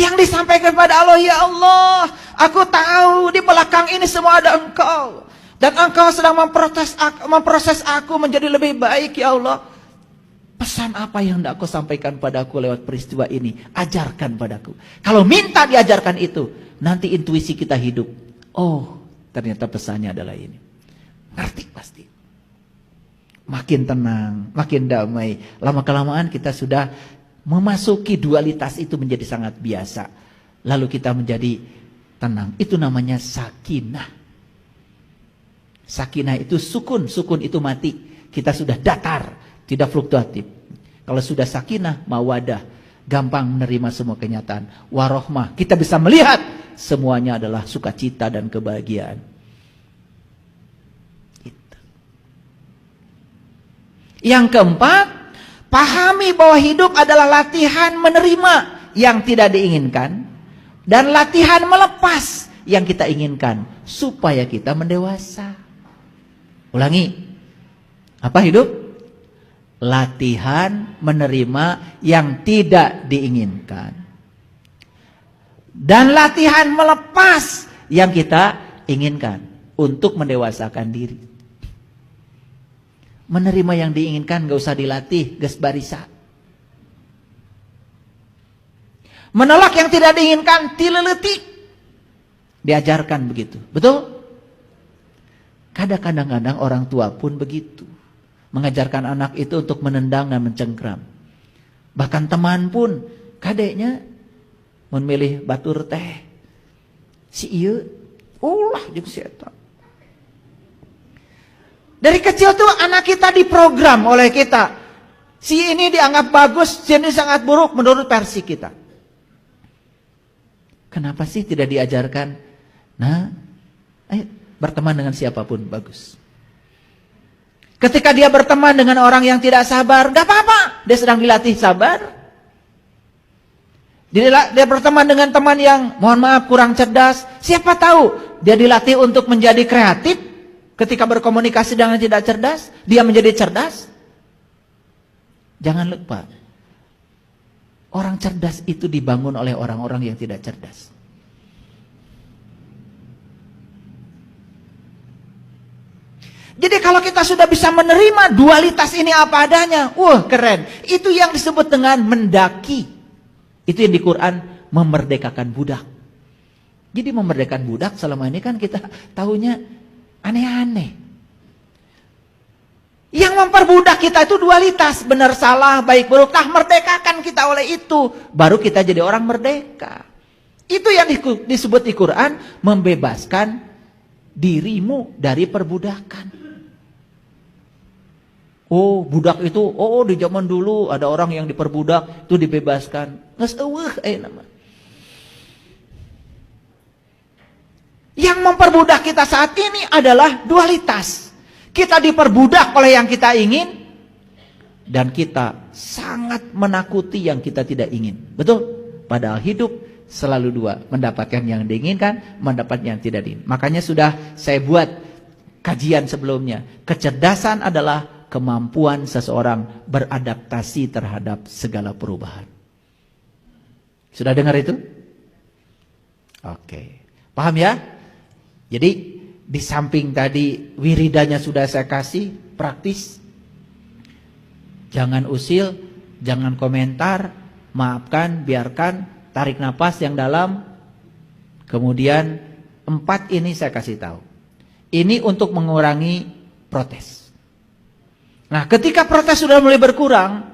Yang disampaikan kepada Allah, ya Allah, aku tahu di belakang ini semua ada Engkau. Dan Engkau sedang memproses aku menjadi lebih baik, ya Allah. Pesan apa yang hendak Kau sampaikan padaku lewat peristiwa ini? Ajarkan padaku. Kalau minta diajarkan itu, nanti intuisi kita hidup. Oh, ternyata pesannya adalah ini. Ngerti pasti. Makin tenang, makin damai. Lama-kelamaan kita sudah memasuki dualitas itu menjadi sangat biasa. Lalu kita menjadi tenang. Itu namanya sakinah. Sakinah itu sukun. Sukun itu mati. Kita sudah datar. Tidak fluktuatif. Kalau sudah sakinah, mawadah, gampang menerima semua kenyataan. Warohmah, kita bisa melihat semuanya adalah sukacita dan kebahagiaan. Itu. Yang keempat, pahami bahwa hidup adalah latihan menerima yang tidak diinginkan dan latihan melepas yang kita inginkan supaya kita mendewasa. Ulangi. Apa hidup? Latihan menerima yang tidak diinginkan dan latihan melepas yang kita inginkan untuk mendewasakan diri. Menerima yang diinginkan gak usah dilatih, geus barisa. Menolak yang tidak diinginkan tileleutik. Diajarkan begitu. Betul? Kadang-kadang orang tua pun begitu. Mengajarkan anak itu untuk menendang dan mencengkram. Bahkan teman pun kadeknya memilih batur teh. Si ieu ulah jeung si eta. Dari kecil tuh anak kita diprogram oleh kita. Si ini dianggap bagus, si ini sangat buruk menurut versi kita. Kenapa sih tidak diajarkan? Nah, ayo berteman dengan siapapun bagus. Ketika dia berteman dengan orang yang tidak sabar, gak apa-apa. Dia sedang dilatih sabar. Dia berteman dengan teman yang, mohon maaf, kurang cerdas. Siapa tahu dia dilatih untuk menjadi kreatif. Ketika berkomunikasi dengan tidak cerdas, dia menjadi cerdas. Jangan lupa, orang cerdas itu dibangun oleh orang-orang yang tidak cerdas. Jadi kalau kita sudah bisa menerima dualitas ini apa adanya, keren. Itu yang disebut dengan mendaki. Itu yang di Quran memerdekakan budak. Jadi memerdekakan budak selama ini kan kita tahunya aneh-aneh. Yang memperbudak kita itu dualitas, benar salah, baik buruk. Nah, merdekakan kita oleh itu, baru kita jadi orang merdeka. Itu yang disebut di Quran membebaskan dirimu dari perbudakan. Oh, budak itu, di zaman dulu ada orang yang diperbudak, itu dibebaskan. Geus eueuh nama. Yang memperbudak kita saat ini adalah dualitas. Kita diperbudak oleh yang kita ingin, dan kita sangat menakuti yang kita tidak ingin. Betul? Padahal hidup selalu dua, mendapatkan yang diinginkan, mendapat yang tidak diinginkan. Makanya sudah saya buat kajian sebelumnya. Kecerdasan adalah kemampuan seseorang beradaptasi terhadap segala perubahan. Sudah dengar itu? Oke. Paham ya? Jadi di samping tadi wiridanya sudah saya kasih, praktis. Jangan usil, jangan komentar, maafkan, biarkan, tarik napas yang dalam. Kemudian 4 ini saya kasih tahu. Ini untuk mengurangi protes. Nah, ketika protes sudah mulai berkurang,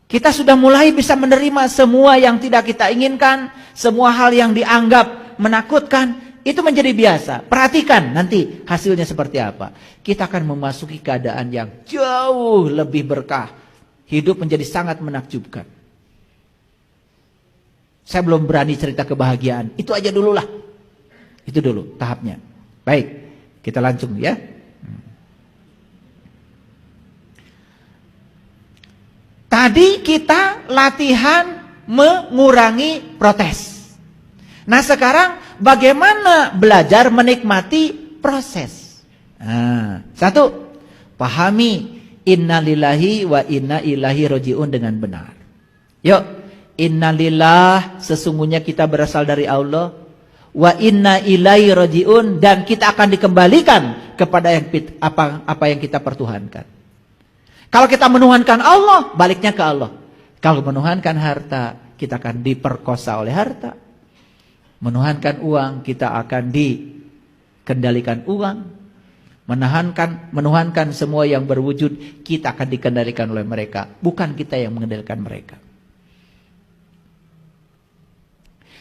kita sudah mulai bisa menerima semua yang tidak kita inginkan, semua hal yang dianggap menakutkan, itu menjadi biasa. Perhatikan nanti hasilnya seperti apa. Kita akan memasuki keadaan yang jauh lebih berkah. Hidup menjadi sangat menakjubkan. Saya belum berani cerita kebahagiaan. Itu aja dulu lah. Itu dulu tahapnya. Baik, kita langsung ya. Tadi kita latihan mengurangi protes. Nah, sekarang bagaimana belajar menikmati proses? Nah, 1, pahami innalillahi wa inna ilaihi rajiun dengan benar. Yuk, Innalillah, sesungguhnya kita berasal dari Allah. Wa inna ilaihi rajiun, dan kita akan dikembalikan kepada apa yang kita pertuhankan. Kalau kita menuhankan Allah, baliknya ke Allah. Kalau menuhankan harta, kita akan diperkosa oleh harta. Menuhankan uang, kita akan dikendalikan uang. Menuhankan semua yang berwujud, kita akan dikendalikan oleh mereka. Bukan kita yang mengendalikan mereka.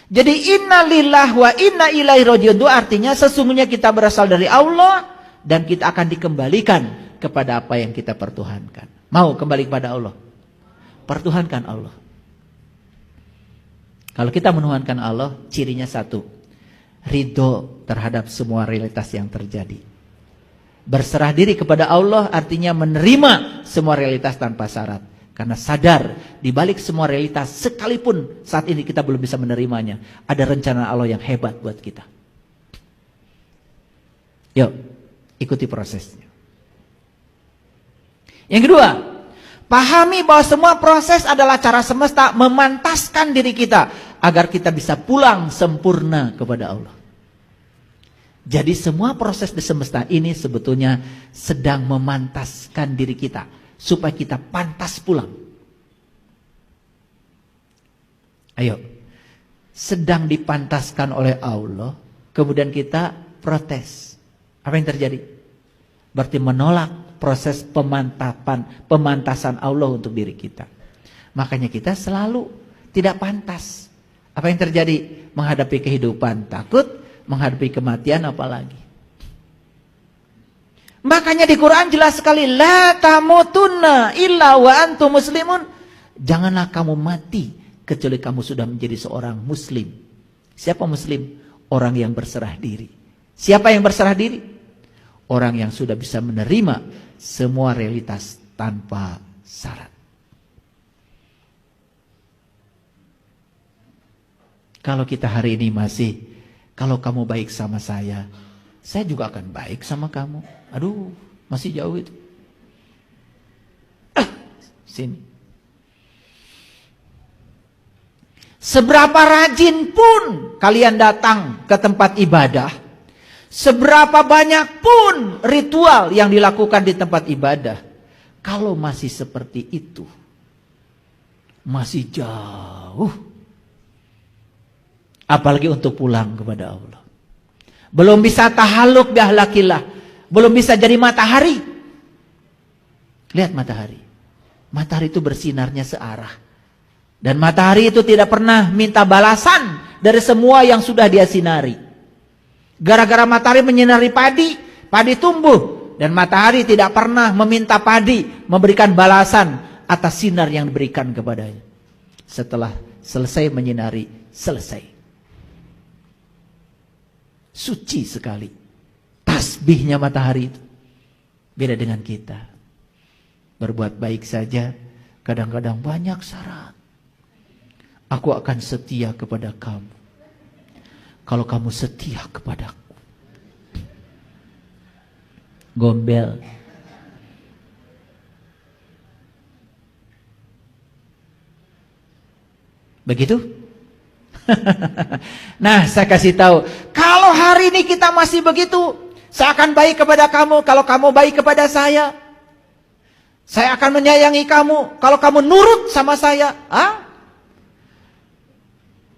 Jadi innalillah wa inna ilaihi rajiun itu artinya sesungguhnya kita berasal dari Allah dan kita akan dikembalikan kepada apa yang kita pertuhankan. Mau kembali kepada Allah? Pertuhankan Allah. Kalau kita menuhankan Allah, cirinya satu, ridho terhadap semua realitas yang terjadi. Berserah diri kepada Allah artinya menerima semua realitas tanpa syarat. Karena sadar di balik semua realitas, sekalipun saat ini kita belum bisa menerimanya, ada rencana Allah yang hebat buat kita. Yuk, ikuti prosesnya. Yang kedua, pahami bahwa semua proses adalah cara semesta memantaskan diri kita agar kita bisa pulang sempurna kepada Allah. Jadi semua proses di semesta ini sebetulnya sedang memantaskan diri kita supaya kita pantas pulang. Ayo, sedang dipantaskan oleh Allah, kemudian kita protes. Apa yang terjadi? Berarti menolak proses pemantasan Allah untuk diri kita. Makanya kita selalu tidak pantas. Apa yang terjadi? Menghadapi kehidupan takut, menghadapi kematian apalagi. Makanya di Quran jelas sekali, la tamutunna illa wa antum muslimun. Janganlah kamu mati kecuali kamu sudah menjadi seorang muslim. Siapa muslim? Orang yang berserah diri. Siapa yang berserah diri? Orang yang sudah bisa menerima semua realitas tanpa syarat. Kalau kita hari ini masih, kalau kamu baik sama saya juga akan baik sama kamu. Aduh, masih jauh itu. Sini. Seberapa rajin pun kalian datang ke tempat ibadah, seberapa banyak pun ritual yang dilakukan di tempat ibadah, kalau masih seperti itu, masih jauh. Apalagi untuk pulang kepada Allah. Belum bisa tahalluq bi ahlakillah. Belum bisa jadi matahari. Lihat matahari. Matahari itu bersinarnya searah. Dan matahari itu tidak pernah minta balasan dari semua yang sudah dia sinari. Gara-gara matahari menyinari padi, padi tumbuh. Dan matahari tidak pernah meminta padi memberikan balasan atas sinar yang diberikan kepadanya. Setelah selesai menyinari, selesai. Suci sekali. Tasbihnya matahari itu. Beda dengan kita. Berbuat baik saja, kadang-kadang banyak syarat. Aku akan setia kepada kamu. Kalau kamu setia kepadaku. Gombel. Begitu? Nah, saya kasih tahu. Kalau hari ini kita masih begitu, saya akan baik kepada kamu kalau kamu baik kepada saya. Saya akan menyayangi kamu kalau kamu nurut sama saya.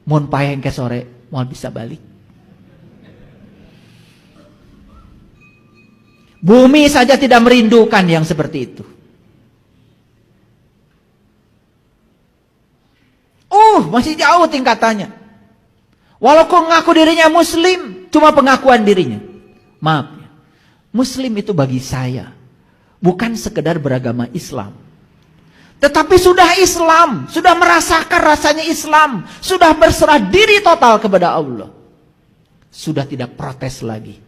Mun payeng ke sore, mau bisa balik. Bumi saja tidak merindukan yang seperti itu. Masih jauh tingkatannya. Walaupun mengaku dirinya muslim, cuma pengakuan dirinya. Maaf, muslim itu bagi saya bukan sekedar beragama Islam. Tetapi sudah Islam, sudah merasakan rasanya Islam, sudah berserah diri total kepada Allah. Sudah tidak protes lagi.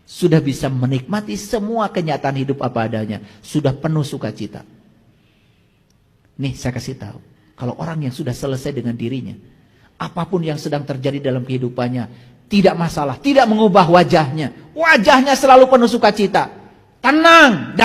Sudah bisa menikmati semua kenyataan hidup apa adanya. Sudah penuh sukacita. Nih saya kasih tahu, kalau orang yang sudah selesai dengan dirinya, apapun yang sedang terjadi dalam kehidupannya, tidak masalah, tidak mengubah wajahnya. Wajahnya selalu penuh sukacita. Tenang.